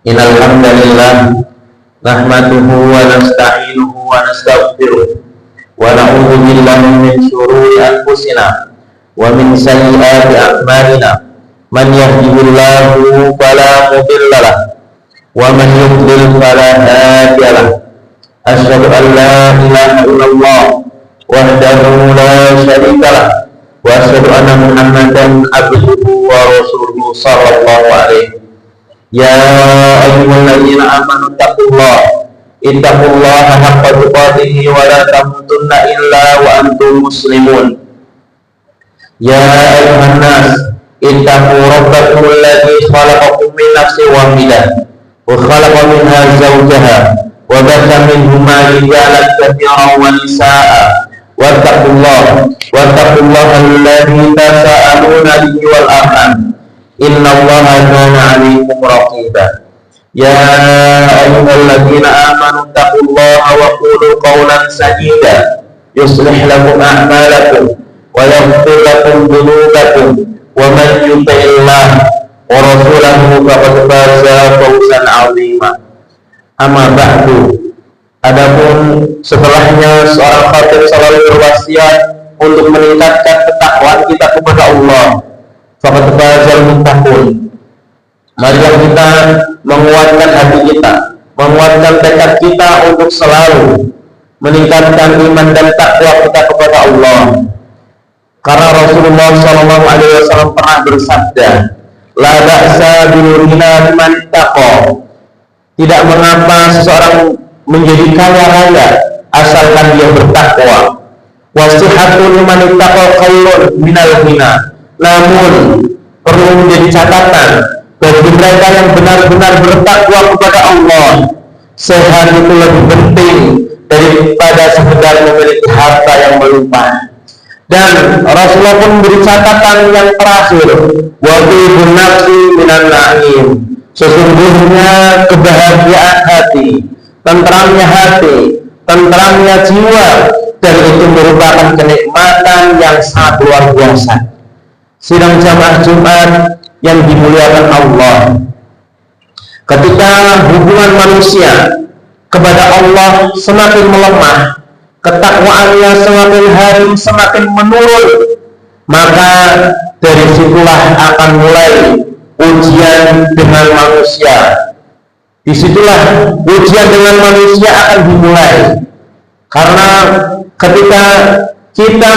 Innal hamdalillah nahmaduhu wa nasta'inuhu wa nastaghfiruh wa na'udzu billahi min shururi anfusina wa min sayyiati a'malina. Man yahdihillahu fala mudilla lahu wa man yudlil fala hadiya lahu. Asyhadu an la ilaha illallah wahdahu la syarika lahu wa asyhadu anna Muhammadan abduhu wa rasuluhu sallallahu alaihi. Ya ayyuhalladzina amanu ittaqullaha haqqa tuqatih wa la tamutunna illa wa antum muslimun. Ya ayyuhan nas ittaqu rabbakum alladzi khalaqakum min nafsin wahidah wa khalaqa minha zawjaha wa batha minhuma rijalan katsiran wa nisaa'a wattaqullaha alladzi tasaaluna bihi wal arham innallaha kana 'alaykum raqiba. Ya ayyuhalladzina amanu taqullaha wa qulu qawlan sadida yuslih lakum a'malakum wa yaghfir lakum dhunubakum wa man yuti'illaha wa rasulahu faqad faza fawzan 'azima. Amma ba'du. Adapun setelahnya seorang khatib selalu berwasiat untuk meningkatkan ketakwaan kita kepada Allah. Faqad fazal muttaqun. Mari kita menguatkan hati kita, menguatkan tekad kita untuk selalu meningkatkan iman dan takwa kita kepada Allah. Karena Rasulullah SAW pernah bersabda, la ba'sa bil-ghina liman ittaqa. Tidak mengapa seseorang menjadi kaya raya asalkan dia bertakwa. Wasihatul liman ittaqa khairun minal ghina. Namun perlu menjadi catatan bagi mereka yang benar-benar bertakwa kepada Allah, sehat itu lebih penting daripada sekedar memiliki harta yang melimpah. Dan Rasulullah pun memberi catatan yang terakhir, wa tibun nafsi minan na'im. Sesungguhnya kebahagiaan hati, tentramnya jiwa, dan itu merupakan kenikmatan yang sangat luar biasa. Sidang jamaah Jumat yang dimuliakan Allah, ketika hubungan manusia kepada Allah semakin melemah, ketakwaannya semakin hari semakin menurun, maka dari situlah akan mulai ujian dengan manusia. Disitulah ujian dengan manusia akan dimulai, karena ketika kita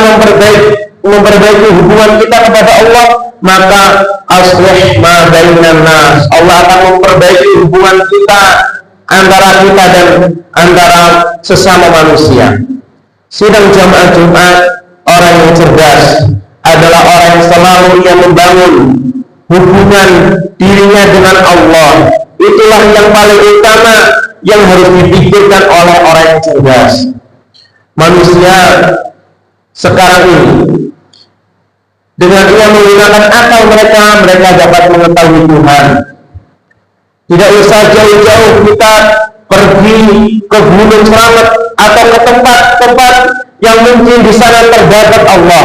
memperbaiki hubungan kita kepada Allah, maka aslih ma bainan nas. Allah akan memperbaiki hubungan kita antara kita dan antara sesama manusia. Sidang jamaah Jumat, orang yang cerdas adalah orang yang selalu yang membangun hubungan dirinya dengan Allah. Itulah yang paling utama yang harus dipikirkan oleh orang yang cerdas. Manusia sekarang ini, dengan ia menggunakan akal mereka dapat mengetahui Tuhan. Tidak usah jauh-jauh kita pergi ke Gunung Slamet atau ke tempat-tempat yang mungkin di sana terdapat Allah.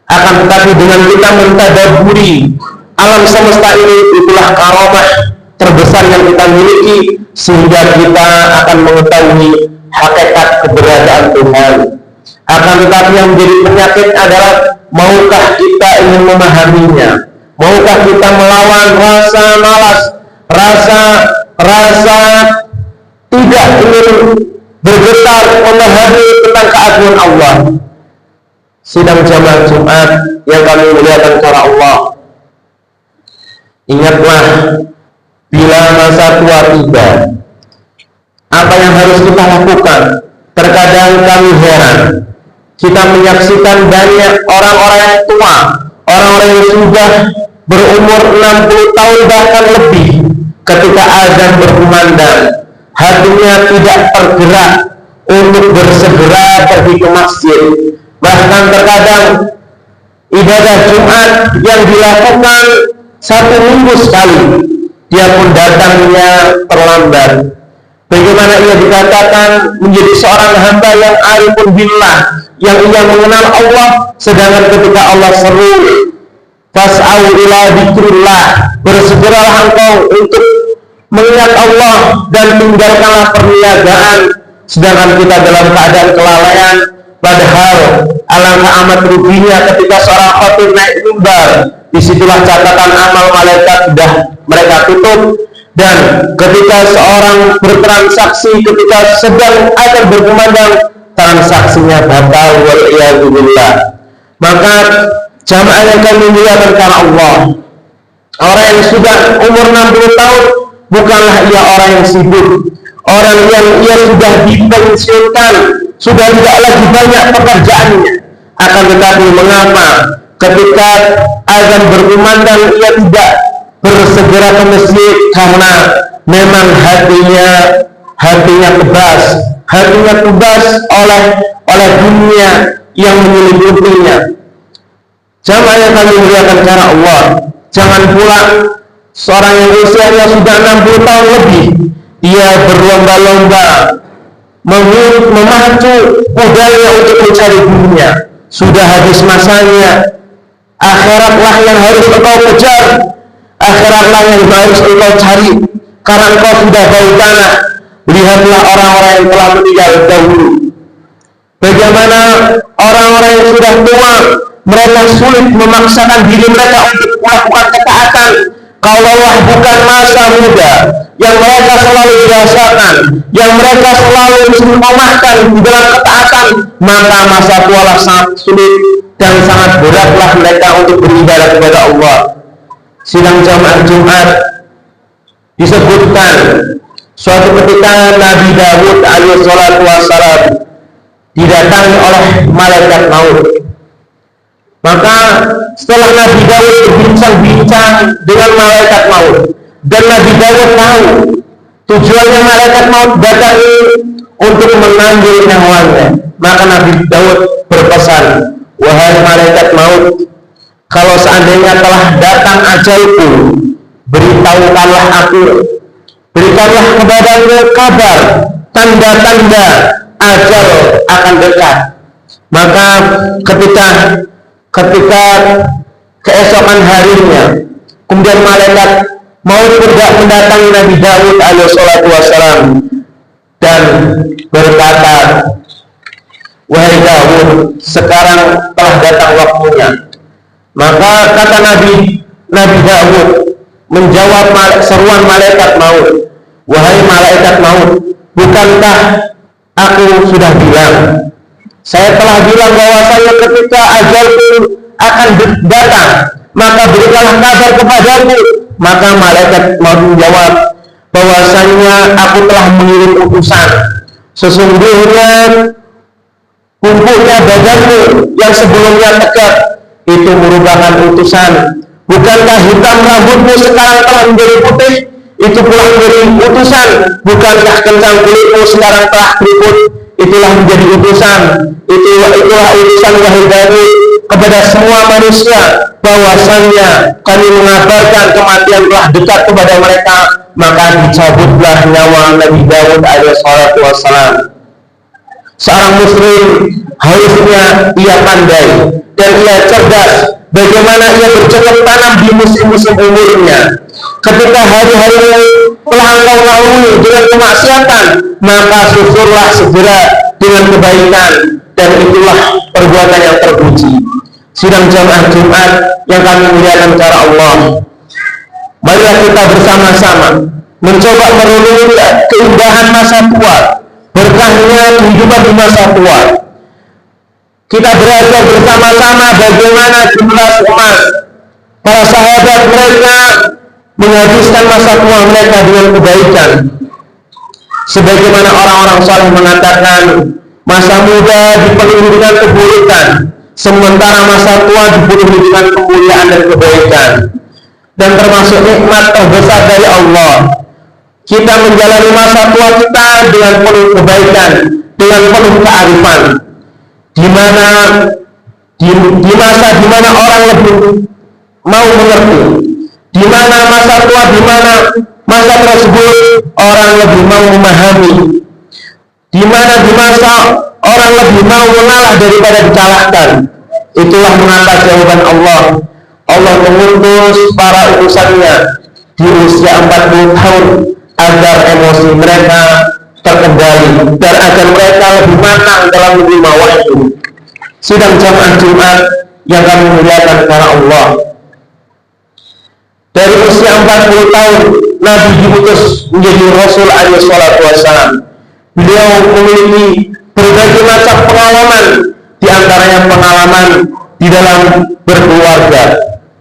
Akan tetapi dengan kita mentadaburi alam semesta ini, itulah karamah terbesar yang kita miliki, sehingga kita akan mengetahui hakikat keberadaan Tuhan. Akan tetapi yang menjadi penyakit adalah maukah kita ingin memahaminya, maukah kita melawan rasa rasa malas, rasa tidak ingin bergetar memahami tentang keagungan Allah. Sidang jamaah Jumat yang kami muliakan karena Allah, ingatlah bila masa tua tiba, apa yang harus kita lakukan. Terkadang kami heran, kita menyaksikan banyak orang-orang yang tua, orang-orang yang sudah berumur 60 tahun bahkan lebih, ketika azan berkumandang, hatinya tidak tergerak untuk bersegera pergi ke masjid. Bahkan terkadang ibadah Jumat yang dilakukan 1 minggu sekali, dia pun datangnya terlambat. Bagaimana ia dikatakan menjadi seorang hamba yang arifun billah, yang ia mengenal Allah, sedangkan ketika Allah seru, fas'au ila dzikrillah, bersegeralah engkau untuk mengingat Allah dan tinggalkanlah perniagaan, sedangkan kita dalam keadaan kelalaian. Padahal alangkah amat ruginya ketika seorang khatib naik mimbar, disitulah catatan amal malaikat sudah mereka tutup, dan ketika seorang bertransaksi, ketika sedang akan berkumandang, transaksinya batal wal-iyadu billah. Maka jamaah yang kami muliakan karena Allah, orang yang sudah umur 60 tahun bukanlah ia orang yang sibuk, orang yang ia sudah dipensiunkan, sudah tidak lagi banyak pekerjaannya. Akan tetapi mengapa ketika azan berkumandang ia tidak bersegera ke masjid? Karena memang hatinya kebas oleh dunia yang menyeliputinya. Jamaah yang kami muliakan karena Allah, jangan pula seorang yang usianya sudah 60 tahun lebih, ia berlomba-lomba memacu kudanya untuk mencari dunia. Sudah habis masanya, akhiratlah yang harus engkau kejar, akhiratlah yang harus engkau cari, karena engkau sudah bau tanah. Lihatlah orang-orang yang telah meninggal dahulu, bagaimana orang-orang yang sudah tua, mereka sulit memaksakan diri mereka untuk melakukan ketaatan. Kalaulah bukan masa muda yang mereka selalu dirasakan, yang mereka selalu istiqomahkan di dalam ketaatan, maka masa tualah sangat sulit dan sangat beratlah mereka untuk beribadah kepada Allah. Sidang jamaah Jumat disebutkan suatu ketika Nabi Dawud alaihissalatu wassalam didatangi oleh malaikat maut. Maka setelah Nabi Dawud berbincang-bincang dengan malaikat maut, dan Nabi Dawud tahu tujuannya malaikat maut datang untuk mengambil nyawanya, maka Nabi Dawud berpesan, wahai malaikat maut, kalau seandainya telah datang ajalku, beritahukanlah aku, berikanlah kepadaku kabar, tanda-tanda ajal akan dekat. Maka ketika keesokan harinya, kemudian malaikat maut mendatangi Nabi Dawud alaihissalatu wassalam dan berkata, wahai Dawud, sekarang telah datang waktunya. Maka kata Nabi Dawud menjawab seruan malaikat maut, wahai malaikat maut, bukankah aku sudah bilang, saya telah bilang bahwasanya ketika ajalku akan datang, maka berikanlah kabar kepadaku. Maka malaikat maut menjawab bahwasanya aku telah mengirim utusan. Sesungguhnya kumpulnya badanmu yang sebelumnya tegak itu merupakan utusan. Bukankah hitam rambutmu sekarang telah menjadi putih, itu pula menjadi utusan. Bukankah kencang kulitmu sekarang telah keriput, itulah menjadi utusan. Itulah utusan wahai Dawud kepada semua manusia, bahwasannya kami mengabarkan kematian telah dekat kepada mereka. Maka dicabutlah nyawa Nabi Dawud alaihissalatu wassalam. Seorang muslim harusnya ia pandai dan ia cerdas bagaimana ia bercocok tanam di musim-musim umurnya. Ketika hari-hari telah engkau lalui dengan kemaksiatan, maka susurlah segera dengan kebaikan, dan itulah perbuatan yang terpuji. Sidang jamaah Jumat yang kami muliakan cara Allah, Marilah kita bersama-sama mencoba merenungi keindahan masa tua, berkahnya kehidupan di masa tua. Kita belajar bersama-sama bagaimana generasi emas para sahabat mereka menghabiskan masa tua mereka dengan kebaikan. Sebagaimana orang-orang saleh mengatakan, masa muda dipenuhi dengan keburukan, sementara masa tua dipenuhi dengan kemuliaan dan kebaikan. Dan termasuk nikmat terbesar dari Allah, kita menjalani masa tua kita dengan penuh kebaikan, dengan penuh kearifan, di masa di mana orang lebih mau mengerti, di mana masa tua, di mana masa tersebut orang lebih mau memahami, di mana di masa orang lebih mau mengalah daripada dikalahkan. Itulah mengapa jawaban Allah mengutus para utusannya di usia 40 tahun agar emosi mereka terkendali dan agar mereka lebih matang dalam menerima wahyu. Sidang jamaah Jumat yang kami muliakan karena Allah, dari usia 40 tahun Nabi diutus menjadi Rasul alaihi salatu wassalam. Beliau memiliki berbagai macam pengalaman, di antaranya pengalaman di dalam berkeluarga,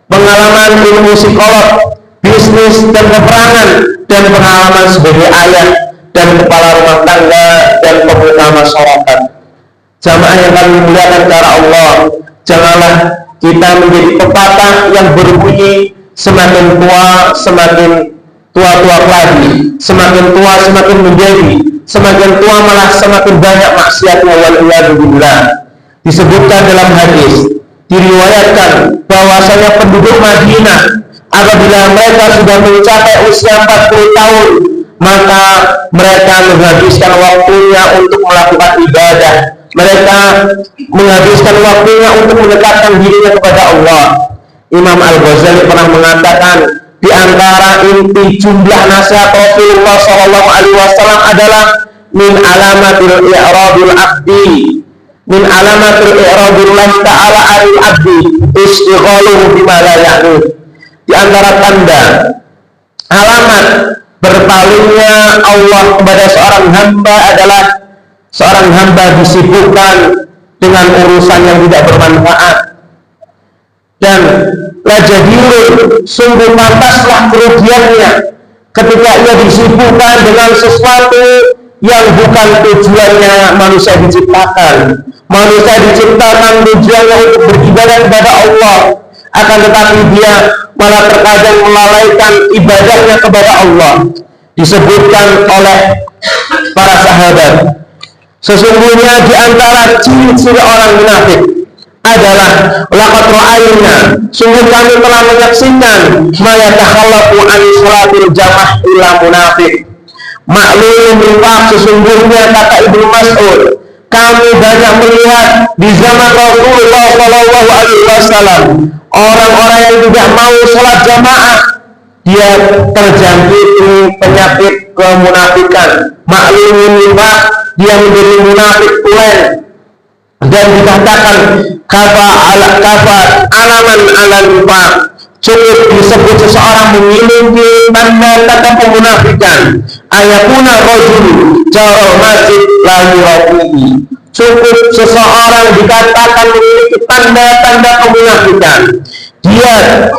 pengalaman ilmu psikolog, bisnis dan peperangan, dan pengalaman sebagai ayah dan kepala rumah tangga dan pemuka masyarakat. Jamaah yang kami muliakan karena Allah, janganlah kita menjadi pepatah yang berbunyi semakin tua semakin tua lagi, semakin tua semakin menjadi, semakin tua malah semakin banyak maksiatnya, waliyadzubillah. Disebutkan dalam hadis, diriwayatkan bahwasanya penduduk Madinah apabila mereka sudah mencapai usia 40 tahun, maka mereka menghabiskan waktunya untuk melakukan ibadah. Mereka menghabiskan waktunya untuk mendekatkan dirinya kepada Allah. Imam Al-Ghazali pernah mengatakan, di antara inti jumlah nasihat Rasulullah SAW adalah min alamatil i'radil abdi, min alamatil i'radillah ta'ala alil abdi istighaluhu bima la ya'ni. Di antara tanda alamat berpalingnya Allah kepada seorang hamba adalah seorang hamba disibukkan dengan urusan yang tidak bermanfaat. Dan lajadiru, sungguh pantaslah kerugiannya ketika ia disibukkan dengan sesuatu yang bukan tujuannya manusia diciptakan. Manusia diciptakan tujuannya untuk beribadah kepada Allah, akan tetapi dia malah terkadang melalaikan ibadahnya kepada Allah. Disebutkan oleh para sahabat, sesungguhnya di antara ciri-ciri orang munafik adalah laqad ra'ayna, sungguh kami telah menyaksikan ma yatakhallafu an salatil jamaah illa munafiq. Maklum nifaq, sesungguhnya kata Ibnu Mas'ud, kami banyak melihat di zaman Rasulullah SAW orang-orang yang tidak mau sholat jamaah, dia terjangkiti penyakit kemunafikan. Maklum nifaq, dia menjadi munafik tulen. Dan dikatakan kafa alaman ala nifaq, cukup disebut seseorang memiliki tanda-tanda kemunafikan. Ayakuna rajul jauh masjid la yurafi'i, cukup seseorang dikatakan memiliki tanda-tanda kemunafikan. Dia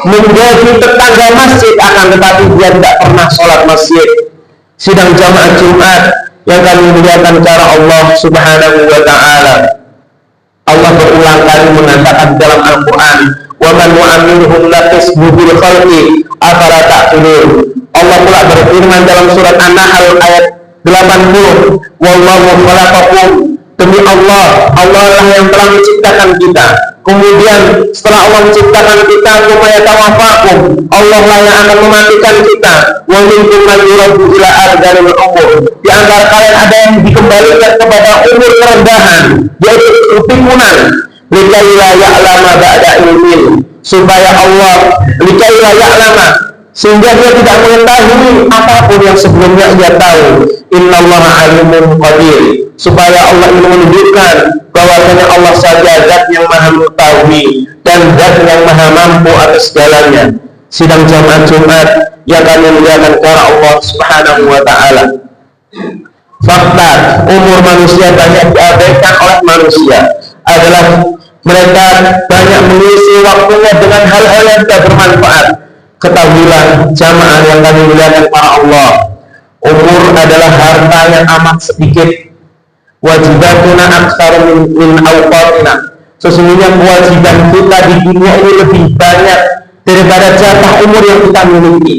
menjadi tetangga masjid, akan tetapi dia tidak pernah sholat masjid. Sidang jamaah Jumat yang kami muliakan cara Allah Subhanahu wa ta'ala, Allah berulang kali mengatakan dalam Al-Quran, wa man nu'ammirhum nakishu bil khalqi afala ta'qilun. Allah pula berfirman dalam surat An-Nahl ayat 80, wallahu khalaqakum, demi Allah, Allah lah yang telah menciptakan kita. Kemudian setelah Allah menciptakan kita, kumaya tawafakum, Allah lah yang akan mematikan kita. Wa minkum man yuraddu ila ardhil umur, di antara kalian ada yang dikembalikan kepada umur kerendahan, yaitu kepingunan. Likaila ya'lama ba'da ilmin, supaya Allah likaila ya'lama, sehingga dia tidak mengetahui apapun yang sebelumnya ia tahu. Innallaha alimun qadir, supaya Allah ingin menunjukkan bahwasanya Allah saja zat yang maha mengetahui dan zat yang maha mampu atas segalanya. Sidang jamaah Jumat yang kami muliakan karena Allah Subhanahu wa taala. Fakta umur manusia banyak diabaikan oleh manusia adalah mereka banyak mengisi waktunya dengan hal-hal yang tidak bermanfaat. Ketahuilah jamaah yang kami muliakan para Allah, umur adalah harta yang amat sedikit. Wajibatuna aktsar min awqatina. Sesungguhnya kewajiban kita di dunia ini lebih banyak daripada jatah umur yang kita miliki.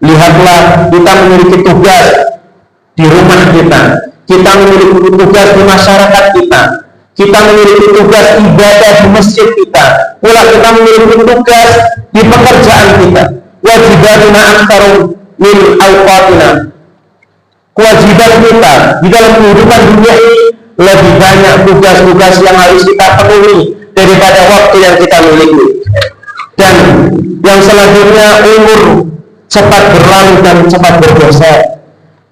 Lihatlah, kita memiliki tugas di rumah kita memiliki tugas di masyarakat kita memiliki tugas ibadah di masjid kita, pula kita memiliki tugas di pekerjaan kita. Wajibatuna aktsar min awqatina. Kewajiban kita di dalam kehidupan dunia ini lebih banyak tugas-tugas yang harus kita penuhi daripada waktu yang kita miliki. Dan yang selanjutnya, umur cepat berlalu dan cepat bergeser.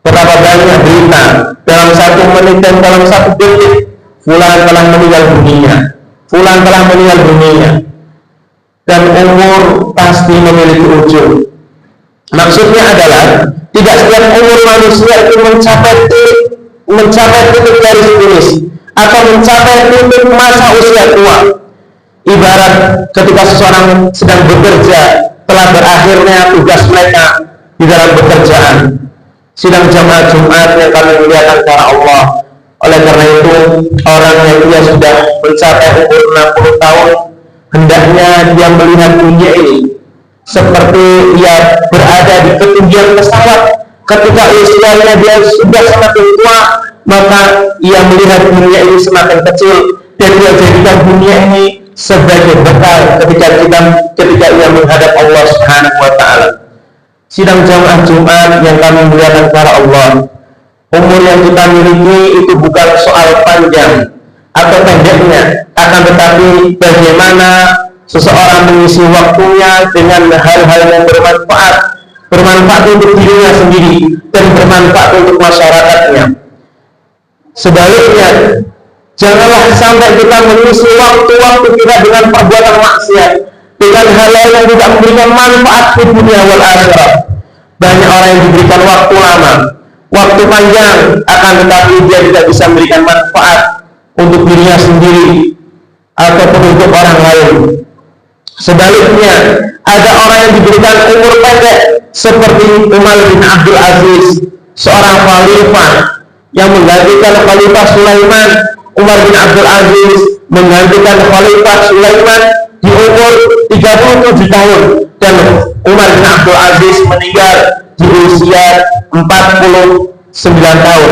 Betapa banyak berita dalam 1 menit dan dalam 1 detik, fulan telah meninggal dunia, dan umur pasti memiliki ujung. Maksudnya adalah tidak setiap umur manusia itu mencapai titik garis finish atau mencapai titik masa usia tua. Ibarat ketika seseorang sedang bekerja, telah berakhirnya tugas mereka di dalam pekerjaan. Sidang jamaah Jumat yang kami muliakan karena Allah. Oleh karena itu, orang yang dia sudah mencapai umur 60 tahun, hendaknya dia melihat dunia ini seperti ia berada di ketinggian pesawat. Ketika usianya dia sudah semakin tua, maka ia melihat dunia ini semakin kecil dan dia jadikan dunia ini sebagai bekal ketika ia menghadap Allah Subhanahu wa taala. Sidang jamaah Jumat yang kami muliakan para Allah, umur yang kita miliki itu bukan soal panjang atau pendeknya, akan tetapi bagaimana seseorang mengisi waktunya dengan hal-hal yang bermanfaat untuk dirinya sendiri dan bermanfaat untuk masyarakatnya. Sebaliknya, janganlah sampai kita mengisi waktu-waktu kita dengan perbuatan maksiat, dengan hal-hal yang tidak memberikan manfaat di dunia wal akhirat. Banyak orang yang diberikan waktu lama, waktu panjang, akan tetapi dia tidak bisa memberikan manfaat untuk dirinya sendiri ataupun untuk orang lain. Sebaliknya, ada orang yang diberikan umur pendek seperti Umar bin Abdul Aziz, seorang khalifah yang menggantikan Khalifah Sulaiman. Umar bin Abdul Aziz menggantikan Khalifah Sulaiman di umur 37 tahun dan Umar bin Abdul Aziz meninggal di usia 49 tahun.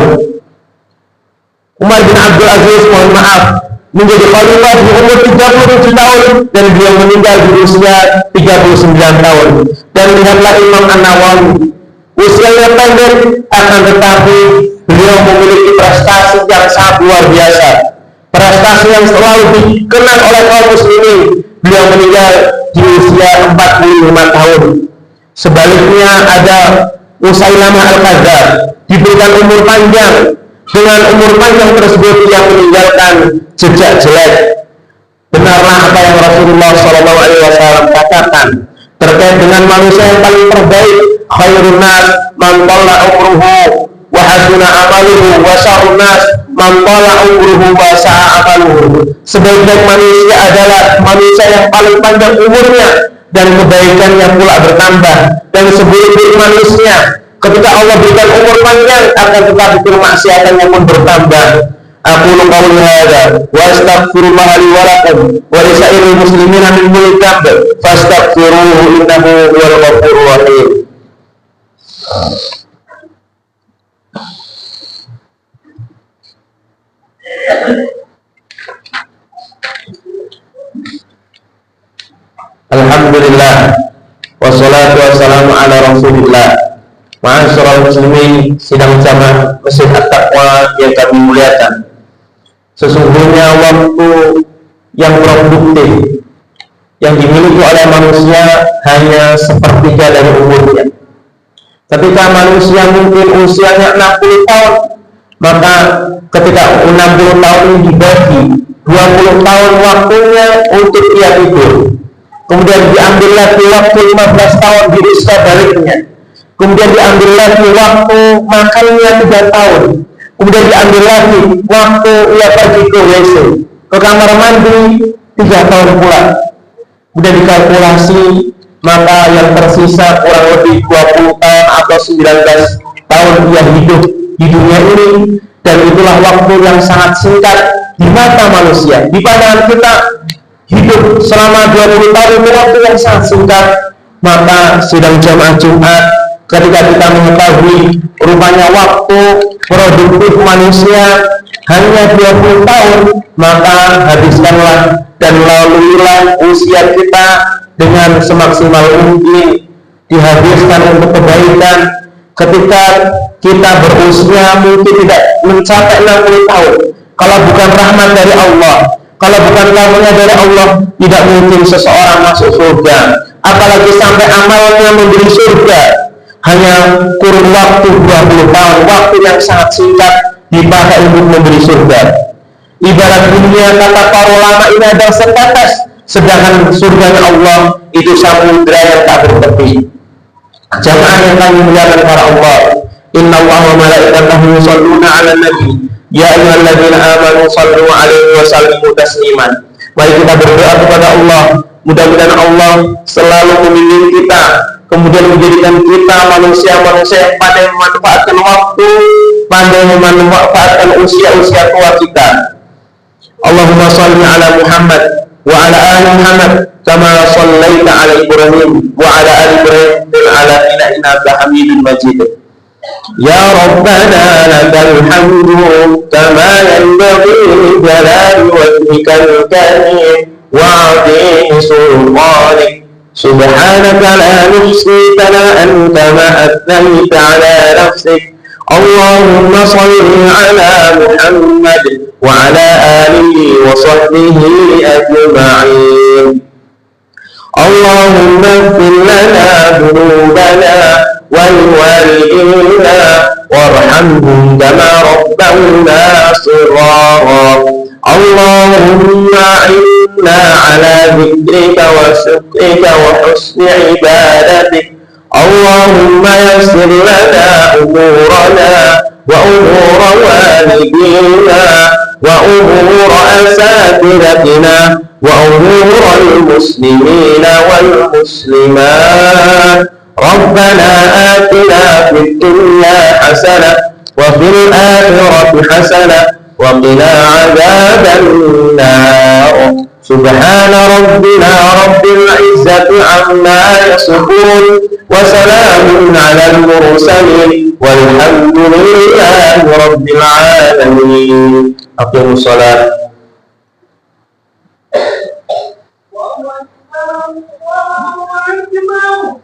Umar bin Abdul Aziz, mohon maaf, menjadi khalifah di umur 37 tahun dan beliau meninggal di usia 39 tahun. Dan lihatlah Imam An-Nawawi, usianya pendek akan tetapi beliau memiliki prestasi yang sangat luar biasa, prestasi yang selalu dikenang oleh kaum muslimin. Beliau meninggal di usia 45 tahun. Sebaliknya ada Musailamah Al-Kadzdzab, diberikan umur panjang. Dengan umur panjang tersebut ia meninggalkan jejak jelek. Benarlah apa yang Rasulullah SAW katakan terkait dengan manusia yang paling terbaik, khairun nas man talla umruhu wa hasuna amaluhu wa syarrun nas man talla umruhu wa sa'a amaluhu. Sebaik-baik manusia adalah manusia yang paling panjang umurnya dan kebaikannya pula bertambah. Dan seburuk-buruk manusia ketika Allah berikan umur panjang akan tetapi kemaksiatannya pun bertambah. Aku qauli hadza wa astaghfirullah li wa lakum wa li sa'iril muslimina min kulli dhanb fastaghfiruhu innahu huwal ghafurur rahim. Alhamdulillah wassalatu wassalamu ala Rasulillah. Ma'asyiral muslimin, sidang jamaah Masjid At-Taqwa yang kami muliakan. Sesungguhnya waktu yang produktif yang dimiliki oleh manusia hanya sepertiga dari umurnya. Ketika manusia mungkin usianya 60 tahun, maka ketika 60 tahun ini dibagi 20 tahun waktunya untuk ia tidur, kemudian diambil lagi waktu 15 tahun di usia baliknya, kemudian diambil lagi waktu makannya 3 tahun, kemudian diambil lagi waktu ia pergi ke WC, ke kamar mandi 3 tahun pula, kemudian dikalkulasi, maka yang tersisa kurang lebih 20 tahun atau 19 tahun ia hidup di dunia ini. Dan itulah waktu yang sangat singkat di mata manusia. Di pandangan kita hidup selama 20 tahun itu waktu yang sangat singkat. Maka sidang jamaah Jumat, ketika kita mengetahui rupanya waktu produktif manusia hanya 20 tahun, maka habiskanlah dan laluilah usia kita dengan semaksimal mungkin, dihabiskan untuk kebaikan. Ketika kita berusia mungkin tidak mencapai 60 tahun, kalau bukan rahmat dari Allah, kalau bukan karunia dari Allah, tidak mungkin seseorang masuk surga. Apalagi sampai amalnya memberi surga, hanya kurun waktu 20 tahun, waktu yang sangat singkat dipakai untuk memberi surga. Ibarat dunia, kata para ulama, ini adalah setetes, sedangkan surganya Allah itu samudra yang tak bertepi. Jamaah yang kami muliakan para Allah, inna Allah wa malaikatahu yusholluna 'alan nabi ya ayyuhalladzina amanu shallu 'alaihi wa sallimu tasliman. Mari kita berdoa kepada Allah, mudah-mudahan Allah selalu membimbing kita, kemudian menjadikan kita manusia-manusia yang pandai memanfaatkan waktu, pandai memanfaatkan usia-usia tua kita. Allahumma shalli 'ala Muhammad wa 'ala ali Muhammad kama shallaita 'ala Ibrahim wa 'ala ali Ibrahim fil 'alamin innaka Hamidum Majid. Ya Rabbana lakal hamdu kama yanbaghi li jalali wajhikal karim wa 'azimi sultanik. Subhanaka la nuhsi thana'an kama athnayta 'ala nafsik. Allahumma shalli 'ala Muhammad wa 'ala alihi wa sahbihi ajma'in. Allahumma ighfir lana dhunubana wal walidina warhamhum kama rabbawna shighara. Allahumma inna 'ala dhikrika wa syukrika wa husni ibadatik. Allahumma yassir lana umurana wa umura walidina wa umura asatidatina wa umura al-muslimina wal muslimat. Rabbana atina fid dunya hasanah wa fil akhirati hasanah wa qina adzaban nar. Subhana rabbina rabbil izzati amma yasifun wa salamun 'alal mursalin walhamdulillahi rabbil alamin. Aqimus shalah. Allahu akbar.